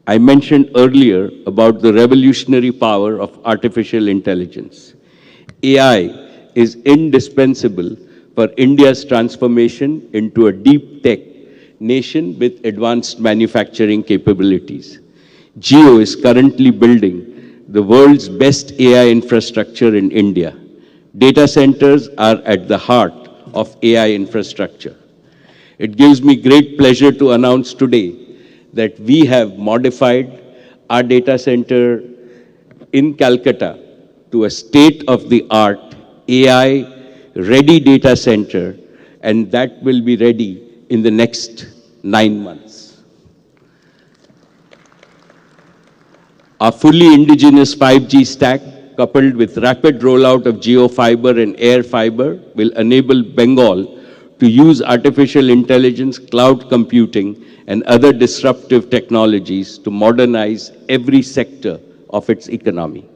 I mentioned earlier about the revolutionary power of artificial intelligence. AI is indispensable for India's transformation into a deep tech nation with advanced manufacturing capabilities. Jio is currently building the world's best AI infrastructure in India. Data centers are at the heart of AI infrastructure. It gives me great pleasure to announce today that we have modified our data center in Calcutta to a state-of-the-art AI-ready data center, and that will be ready in the next 9 months. Our fully indigenous 5G stack, coupled with rapid rollout of Jio Fiber and Air Fiber, will enable Bengal to use artificial intelligence, cloud computing, and other disruptive technologies to modernize every sector of its economy.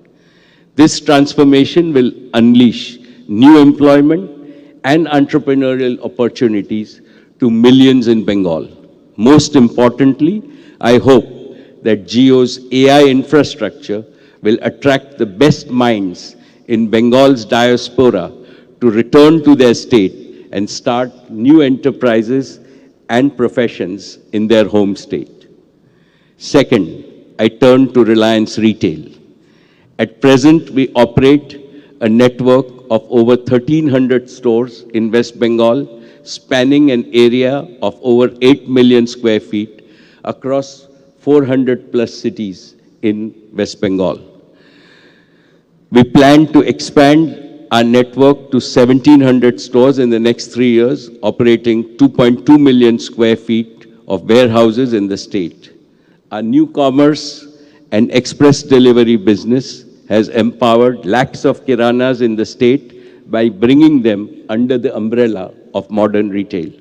This transformation will unleash new employment and entrepreneurial opportunities to millions in Bengal. Most importantly, I hope that Jio's AI infrastructure will attract the best minds in Bengal's diaspora to return to their state and start new enterprises and professions in their home state. Second, I turn to Reliance Retail. At present, we operate a network of over 1,300 stores in West Bengal, spanning an area of over 8 million square feet across 400 plus cities in West Bengal. We plan to expand our network to 1,700 stores in the next 3 years, operating 2.2 million square feet of warehouses in the state. Our new commerce and express delivery business has empowered lakhs of kiranas in the state by bringing them under the umbrella of modern retail.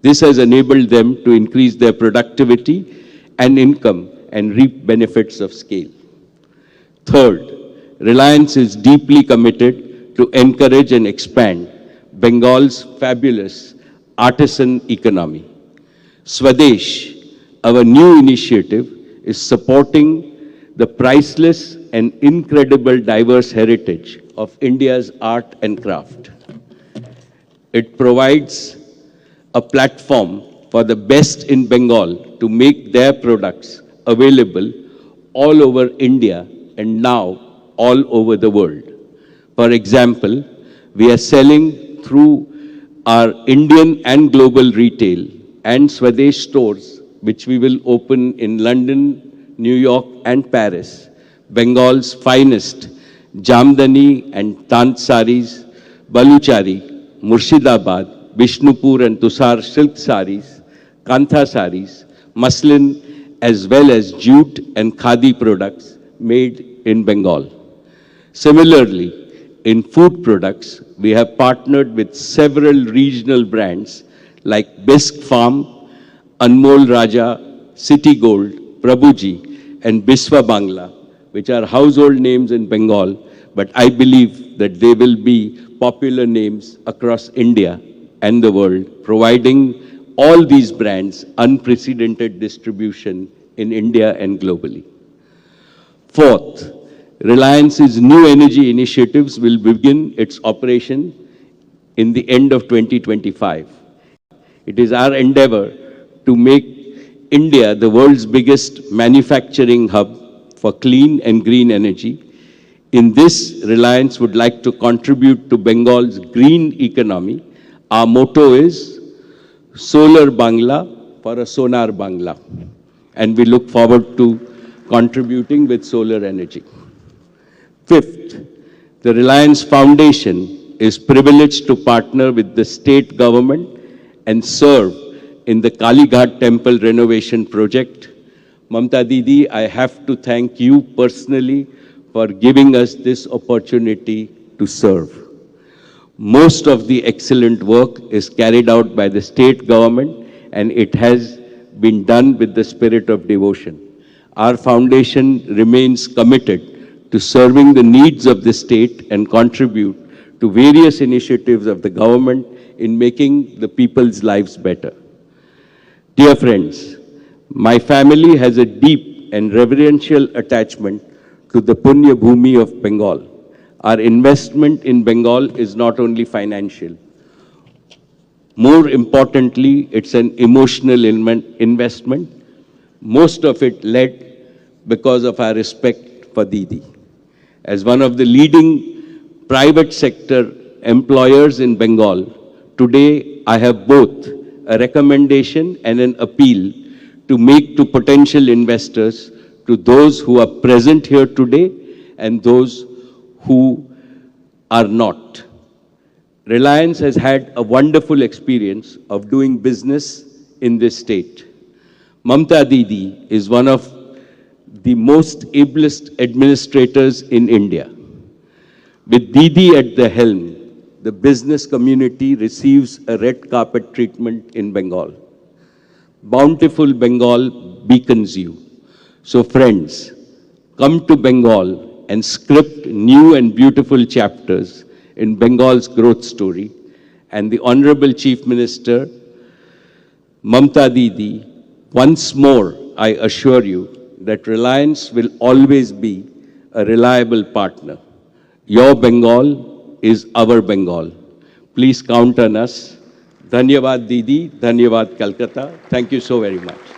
This has enabled them to increase their productivity and income and reap benefits of scale. Third, Reliance is deeply committed to encourage and expand Bengal's fabulous artisan economy. Swadesh, our new initiative, is supporting the priceless and incredible diverse heritage of India's art and craft. It provides a platform for the best in Bengal to make their products available all over India and now all over the world. For example, we are selling through our Indian and global retail and Swadesh stores, which we will open in London, New York, and Paris, Bengal's finest Jamdani and Tant saris, Baluchari, Murshidabad, Bishnupur and Tusar silk saris, Kantha saris, muslin, as well as jute and khadi products made in Bengal. Similarly, in food products, we have partnered with several regional brands like Bisk Farm, Anmol Raja, City Gold, Prabhuji, and Biswa Bangla, which are household names in Bengal, but I believe that they will be popular names across India and the world, providing all these brands unprecedented distribution in India and globally. Fourth, Reliance's new energy initiatives will begin its operation in the end of 2025. It is our endeavor to make India the world's biggest manufacturing hub for clean and green energy. In this, Reliance would like to contribute to Bengal's green economy. Our motto is Solar Bangla for a Sonar Bangla, and we look forward to contributing with solar energy. Fifth, the Reliance Foundation is privileged to partner with the state government and serve in the Kalighat Temple renovation project. Mamta Didi, I have to thank you personally for giving us this opportunity to serve. Most of the excellent work is carried out by the state government, and it has been done with the spirit of devotion. Our foundation remains committed to serving the needs of the state and contribute to various initiatives of the government in making the people's lives better. Dear friends, my family has a deep and reverential attachment to the Punya Bhumi of Bengal. Our investment in Bengal is not only financial. More importantly, it's an emotional investment, most of it led because of our respect for Didi. As one of the leading private sector employers in Bengal, today I have both a recommendation and an appeal to make to potential investors, to those who are present here today and those who are not. Reliance has had a wonderful experience of doing business in this state. Mamta Didi is one of the most ablest administrators in India. With Didi at the helm, the business community receives a red carpet treatment in Bengal. Bountiful Bengal beacons you. So friends, come to Bengal and script new and beautiful chapters in Bengal's growth story. And the Honorable Chief Minister, Mamta Didi, once more, I assure you that Reliance will always be a reliable partner. Your Bengal is our Bengal. Please count on us. Dhanyavad Didi, Dhanyavad Calcutta. Thank you so very much.